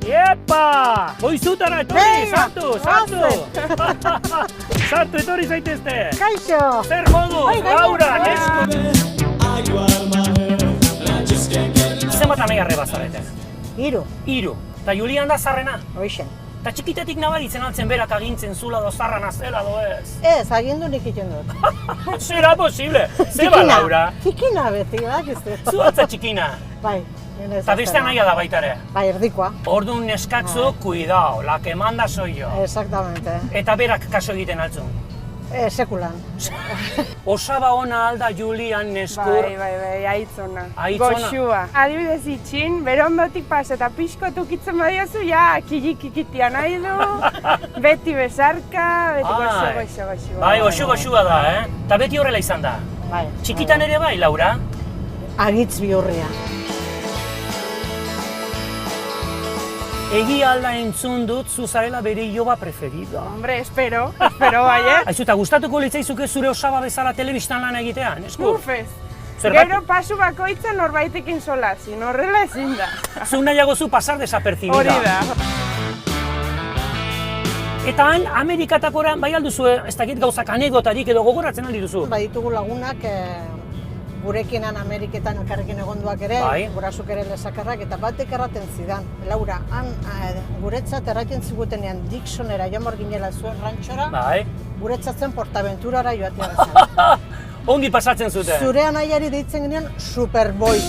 Iepa! Goizutara etorri, sartu! Sartu etorri zaitezte! Kaixo! Zer modu, Laura, nesko! Zenbat amaiarre bazarete? 3. 3. Ta Julian da zarrena? Hoixen. Ta txikitetik nabaritzen altzen berak agintzen zula do zarra nazela do ez? Ez, agindu nik iten dut. Zera posible! Zeba, Laura? Txikina beti, badakizu. Zu atza txikina? Bai. Ta beste anaia da baitare? Bai, erdikoa. Orduan neskatzu, cuidao, la que manda soy yo. Exactamente. Eta berak kaso egiten altzun? Sekulan. Osaba ona alda Julian neskur. Bai, aitzona. Aitzona. Goxua. Adibidez itxin, bere ondotik pas eta pixko tukitzen badiozu, ja, kikikitia nahi du, beti besarka, beti goxua. Bai, goxua da, Ta beti horrela izan da. Bai. Txikitan ere bai, Laura? Agitz bihurria. Egia alda entzun dut, zu zarela bere iloba preferida. Hombre, espero bai, Aizu, eta gustatuko litzaizuke zure osaba bezala telebistan lan egitea, neskur? Ufez. Zergatik? Gero pasu bakoitzen norbaitekin solazin, horrela ezin da. Zu nahiago zu pasar desapercibida. Hori da. Eta han, Amerikatakora, bai alduzu, ez dakit gauzak anekdotarik edo gogoratzen aldi duzu? Baditugu lagunak gurekinan Ameriketan elkarrekin egonduak ere, gurasuk ere lesakarrak, eta batek erraten zidan. Laura, han guretzat erraten zigutenean Dixonera joan ginela zuen rantxora, guretzat zen Portaventurara joatea bezala. Ongi pasatzen zuten. Zure anaiari deitzen ginean Superboy.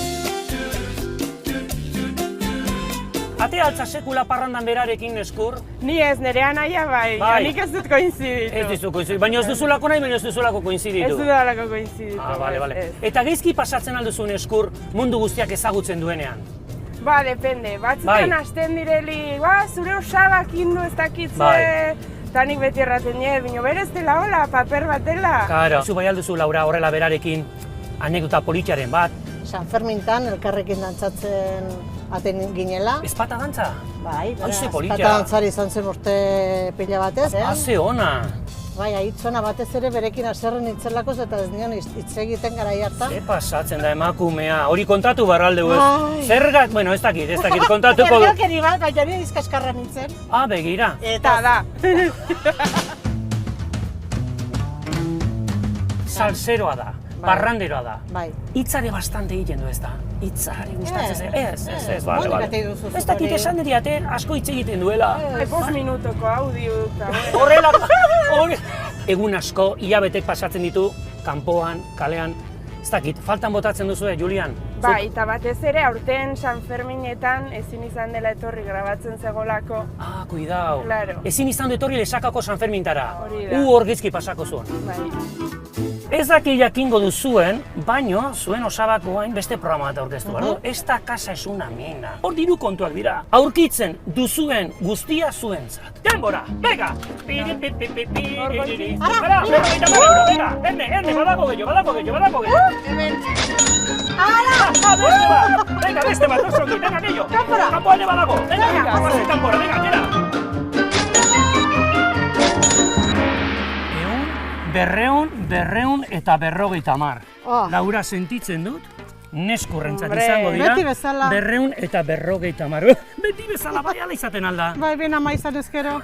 Ate altza sekula parrandan berarekin neskur? Ni ez, nire anaia bai, nik ez dut koinziditu. Ez dizu koinziditu, baina ez duzulako nahi, baina ez duzulako koinziditu. Ez dudalako koinziditu. Bale. Eta geizki pasatzen alduzu neskur mundu guztiak ezagutzen duenean? Ba, depende. Batzutan hasten direli, zure osabak indu ez dakitze, eta nik beti erraten nire, bino berez dela hola, paper bat dela. Karo. Zu bai alduzu, Laura, horrela berarekin anekdota politxaren bat? San Fermintan elkarrekin dantzatzen aten ginela. Ezpata dantza? Bai, ezpata dantzari izan zen urte pila batez. Haze ona! Bai, aitzona batez ere berekin haserren itzelako eta ez nion hitz egiten garai hartan. Ze pasatzen da emakumea, hori kontatu barraldeu ez? Zergat, bueno, ez dakit, kontatuko du. Erdiokeri bat, baina nire izkaskarra nintzen. Begira. Eta da. Salseroa da. Parranderoa da. Bai. Hitzare bastante egiten du ez da. Hitzari gustatzen ez, bale. Ez dakit esan diate asko hitz egiten duela. 5 minutoko audio eta horrela, egun asko, hilabetek pasatzen ditu, kanpoan, kalean. Ez dakit, faltan botatzen duzu, Julian? Bai, eta batez ere, aurten San Ferminetan ezin izan dela etorri grabatzen zegolako. Cuidao. Claro. Ezin izan du etorri Lesakako San Fermintara. Hori da. Hor gizki pasako zuen. Bai. Ez daki jakingo duzuen, baino zuen osabako hain beste programa bat aurkeztu behar du. Esta casa es una mina. Hor diru kontuak dira. Aurkitzen duzuen guztia zuentzat. Denbora, bega! Erne, badago gehiago. Hemen. Beste bat, oso ongi, venga, gehiago. Kanpoan badago. Venga, kanpora, venga, gera. 250. Laura, sentitzen dut, neskurrentzat izango dira. Beti bezala. 250. Beti bezala, bai ala izaten alda. Bai, ben ama izan ezkero.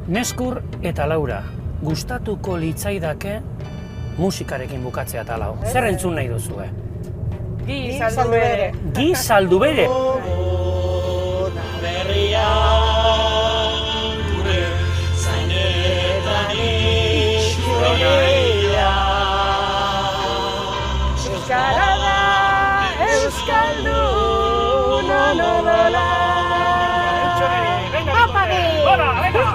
Neskur eta Laura, gustatuko litzaidake musikarekin bukatzea talau. Zer entzun nahi duzue? Gi saldu bere. Gi saldu bere. Euskara da, euskaldun, onodola. Venga, venga.